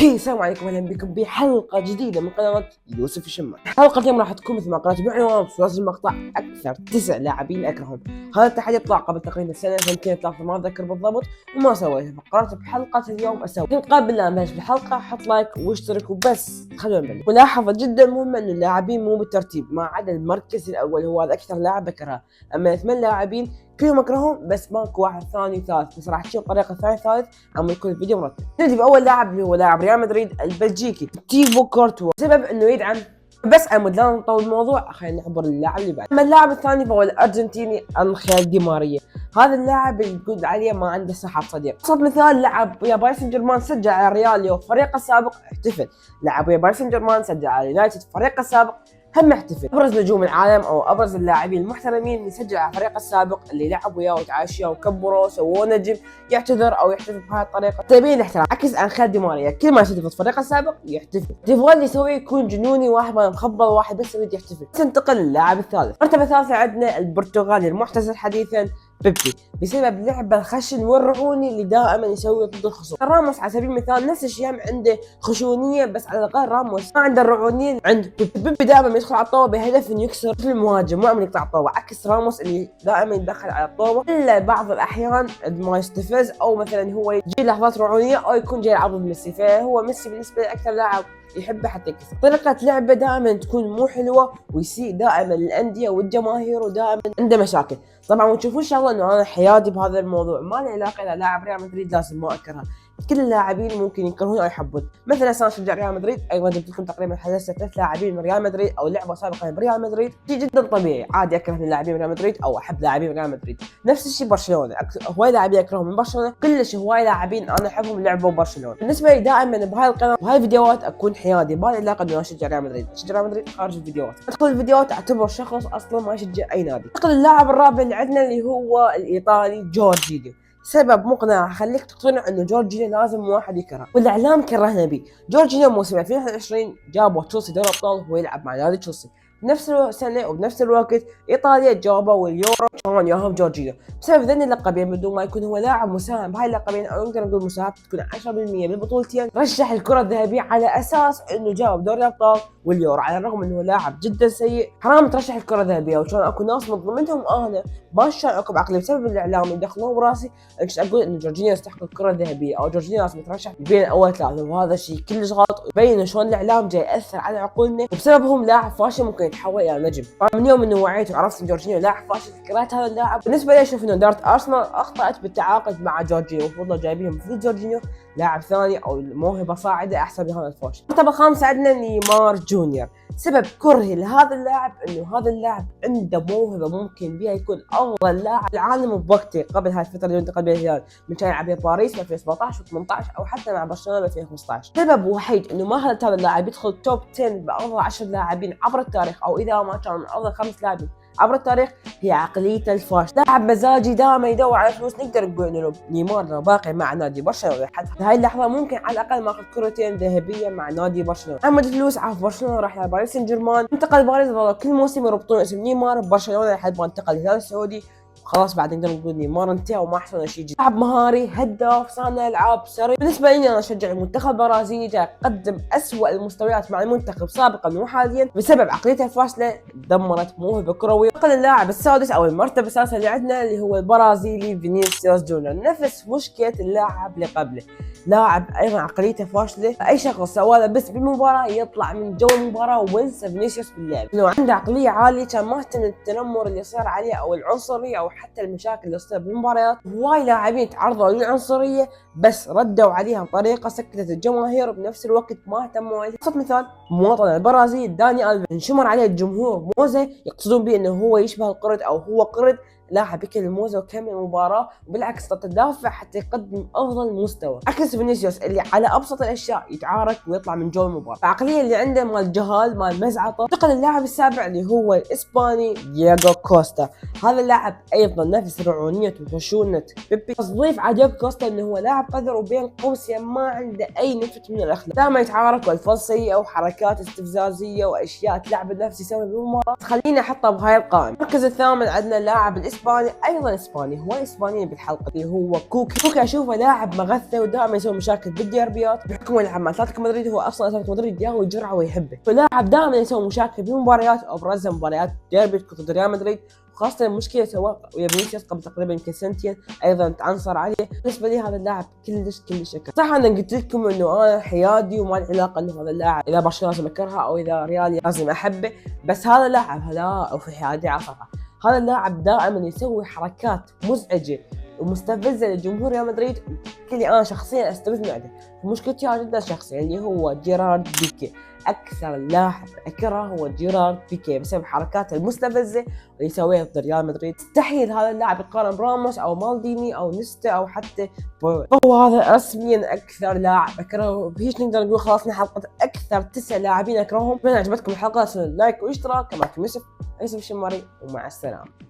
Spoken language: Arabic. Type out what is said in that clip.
السلام عليكم، اهلا بكم بحلقه جديده من قناه يوسف الشمال. حلقه اليوم راح تكون مثل ما قرأت بعنوان في وصف المقطع اكثر 9 لاعبين اكرههم. هذا التحدي طلع قبل تقريبا سنه سنتين ثلاثه ما اتذكر بالضبط وما سويته، فقررت بحلقه اليوم اسوي. لكن قبل لا نبلش بالحلقه حط لايك واشترك وبس. خلونا نبلش. ملاحظه جدا مهمه انه اللاعبين مو بالترتيب ما عدا المركز الاول، هو هذا اكثر لاعب اكرهه. اما 8 لاعبين كلهم اكرههم بس ماكو واحد ثاني ثالث، بس راح تشوف طريقه ثاني ثالث عم يكون الفيديو مرتب. نبدي باول لاعب اللي هو لاعب ريال مدريد البلجيكي تيبو كورتوا، بسبب انه يدعم. بس عمود لا نطول الموضوع، خلينا نعبر للاعب اللي بعده. اما اللاعب الثاني فهو الارجنتيني انخيل دي ماريا. هذا اللاعب اللي يقول عليه ما عنده صحة صديق. ابسط مثال لعب ويا باريس سان جيرمان سجل على ريال وفريقه السابق احتفل، لعب ويا باريس سان جيرمان سجل على يونايتد فريقه السابق هم احتفل. ابرز نجوم العالم او ابرز اللاعبين المحترمين اللي سجل على فريقه السابق اللي لعب وياه وتعايش وياه وكبره سووه نجم يعتذر او يحتفل بهاي الطريقه تبين الاحترام. عكس انخيل دي ماريا كل ما يصير في الفريق السابق يحتفل، تبغى اللي يسويه يكون جنوني، واحد ما مخبل واحد بس يريد يحتفل. ننتقل للاعب الثالث. المرتبه الثالثه عندنا البرتغالي المعتزل حديثا بيبي، بسبب لعبه الخشن والرعوني اللي دائما يسويه ضد الخصوم. راموس على سبيل المثال نفس الشيء، عنده خشونيه بس على الاقل راموس ما عنده الرعونيه عند بيبي. دائما يدخل على الطوبه بهدف انه يكسر المهاجم مو عم يقطع الطوبه، عكس راموس اللي دائما يدخل على الطوبه الا بعض الاحيان ما يستفز او مثلا هو يجي لحظات رعونيه او يكون جاي يلعب ضد ميسي، فهو ميسي بالنسبه لي اكثر لاعب يحبه حتى يكسر. طريقة لعبه دائما تكون مو حلوة ويسيء دائما للأندية والجماهير ودائما عنده مشاكل. طبعا وتشوفون شغله انه انا حيادي بهذا الموضوع، ما له علاقة اذا لاعب ريال مدريد لازم ما اكرهه. كل اللاعبين ممكن يكرهون او يحبون. مثلا انا اشجع ريال مدريد، ايضا جبت لكم تقريبا حدث 3 لاعبين من ريال مدريد او لعبه سابقه بريال مدريد، شيء جدا طبيعي. عادي اكره من لاعبين ريال مدريد او احب لاعبين ريال مدريد. نفس الشيء برشلونه، هواي لاعبين اكرههم من برشلونه، كلش هواي لاعبين انا احبهم لعبوا برشلونه. بالنسبه لي دائما بهاي القناه بهاي الفيديوهات اكون حيادي، ما لي علاقه انه اشجع ريال مدريد، اشجع ريال مدريد خارج الفيديوهات. ادخل الفيديوهات اعتبر شخص اصلا ما يشجع اي نادي. ادخل اللاعب الرابع اللي عندنا اللي هو الايطالي جورجينيو. سبب مقنع خليك تقتنع انه جورجينيو لازم واحد يكره، والاعلام كرهنا به. جورجينيو موسم 2021 جابوا تشيلسي دوري ابطال وهو يلعب مع نادي تشيلسي. بنفس السنه وبنفس الوقت ايطاليا جابوا اليورو كمان ياهم جورجينيو. بسبب ذني اللقبين بدون ما يكون هو لاعب مساهم بهاي اللقبين او نقدر نقول مساهمته تكون 10% بالبطولتين، رشح الكره الذهبيه على اساس انه جاب دوري الابطال واليورو، على الرغم انه لاعب جدا سيء. حرام ترشح الكره الذهبيه، وكان اكو ناس من ضمنهم انا ما شاركوا بعقلي بسبب الاعلام يدخلون براسي اقول انه جورجينيو يستحق الكره الذهبيه او جورجينيو لازم يترشح بين اول 3، وهذا الشيء كلش غلط ويبين شلون الاعلام جاي ياثر على عقولنا، وبسببهم لاعب فاشل ممكن يتحول الى نجم. فمن يوم انه وعيت وعرفت ان جورجينيو لاعب فاشل كرهت هذا اللاعب. بالنسبه لي اشوف انه اداره ارسنال اخطات بالتعاقد مع جورجينيو، المفروض جايبين المفروض جورجينيو لاعب ثاني او موهبه صاعده احسن من هذا الفاشل. المرتبه الخامسه عندنا نيمار جونيور. سبب كرهي لهذا اللاعب انه هذا اللاعب عنده موهبه ممكن بها يكون افضل لاعب العالم بوقته قبل هاي الفتره اللي انتقل بها الهلال، من كان يلعب باريس في 2017 و18 او حتى مع برشلونه 2015. سبب وحيد انه ما خلت هذا اللاعب يدخل توب 10 بافضل 10 لاعبين عبر التاريخ، او اذا ما كان من افضل 5 لاعبين عبر التاريخ، هي عقليته الفاشله. لاعب مزاجي دائما يدور على فلوس. نقدر نقول انه نيمار لو باقي مع نادي برشلونه حتى هاي اللحظه ممكن على الاقل ماخذ كرتين ذهبيه مع نادي برشلونه. اما الفلوس عاف برشلونه راح على باريس سان جيرمان، انتقل باريس، ظل كل موسم يربطون اسم نيمار ببرشلونه لحد ما انتقل للهلال السعودي. خلاص بعد نقدر نقول نيمار انتهى وما احسن شيء. لاعب مهاري، هداف، صانع العاب، سريع. بالنسبه لي انا اشجع المنتخب البرازيلي، جاي يقدم اسوء المستويات مع المنتخب سابقا وحاليا بسبب عقليته الفاشله دمرت موهبه كرويه. نقل اللاعب السادس او المرتبه السادسه اللي عندنا اللي هو البرازيلي فينيسيوس جونيور. نفس مشكله اللاعب اللي قبله، لاعب ايضا عقليته فاشله. اي شخص سواله بس بالمباراه يطلع من جو المباراه وينسى فينيسيوس باللعب. لو عنده عقليه عاليه كان ما اهتم التنمر اللي صار عليه او العنصريه او حتى المشاكل اللي تصير بالمباريات. هواي لاعبين تعرضوا للعنصريه بس ردوا عليها بطريقه سكتت الجماهير، وبنفس الوقت ما اهتموا عليها. ابسط مثال مواطن البرازيل داني ألفيش، انشمر عليه الجمهور موزه يقصدون به انه هو يشبه القرد او هو قرد. لاعب يكل الموزه وكمل المباراه، وبالعكس تدافع حتى يقدم افضل مستوى، عكس فينيسيوس اللي على ابسط الاشياء يتعارك ويطلع من جو المباراه. العقليه اللي عنده مال الجهال مال مزعطه. انتقل اللاعب السابع اللي هو الاسباني دييغو كوستا. هذا اللاعب ايضا نفس رعونيه وخشونه بيبي، بس ضيف على دييغو كوستا انه هو لاعب قذر وبين قوسين ما عنده اي نفس من الاخلاق، دائما يتعارك والفاظ سيئه وحركات استفزازيه واشياء تلعب النفس يسوي بالمباراه. خليني احطه بهاي القائمه. المركز الثامن عندنا اللاعب الاسباني اسباني، ايضا اسباني، هو اسبانيين بالحلقه اللي هو كوكي اشوفه لاعب مغثى ودائما يسوي مشاكل بالديربيات بحكم يلعب مع اتلتيكو مدريد، هو اصلا اتلتيكو مدريد ياهو يجرعه ويحبه، فلاعب دائما يسوي مشاكل بمباريات، ابرزها مباريات ديربي ضد ريال مدريد، خاصة المشكلة سواء ويا فينيسيوس قبل تقريبا يمكن سنتين ايضا تعنصر عليه. بالنسبة لي هذا اللاعب كلش اكره. صح انا قلت لكم انه انا حيادي وما لي علاقة انه هذا اللاعب اذا برشلونة لازم اكرهه او اذا ريالي لازم احبه، بس هذا اللاعب هلا او في حيادي عصفة، هذا اللاعب دائما يسوي حركات مزعجة ومستفزة لجمهور ريال مدريد، اللي انا شخصيا استفز من عنده. مشكلتي جدا شخصية اللي هو جيرارد بيكي، اكثر لاعب اكره هو جيرارد بيكي بسبب حركاته المستفزه اللي يسويها ضد ريال مدريد. مستحيل هذا اللاعب يقارن براموس او مالديني او نيستا او حتى هو هذا رسميا اكثر لاعب اكرهه. بهيش نقدر نقول خلاص حلقه اكثر 9 لاعبين اكرههم. اتمنى عجبتكم الحلقه، لايك واشتراك كما يوسف الشماري، ومع السلامه.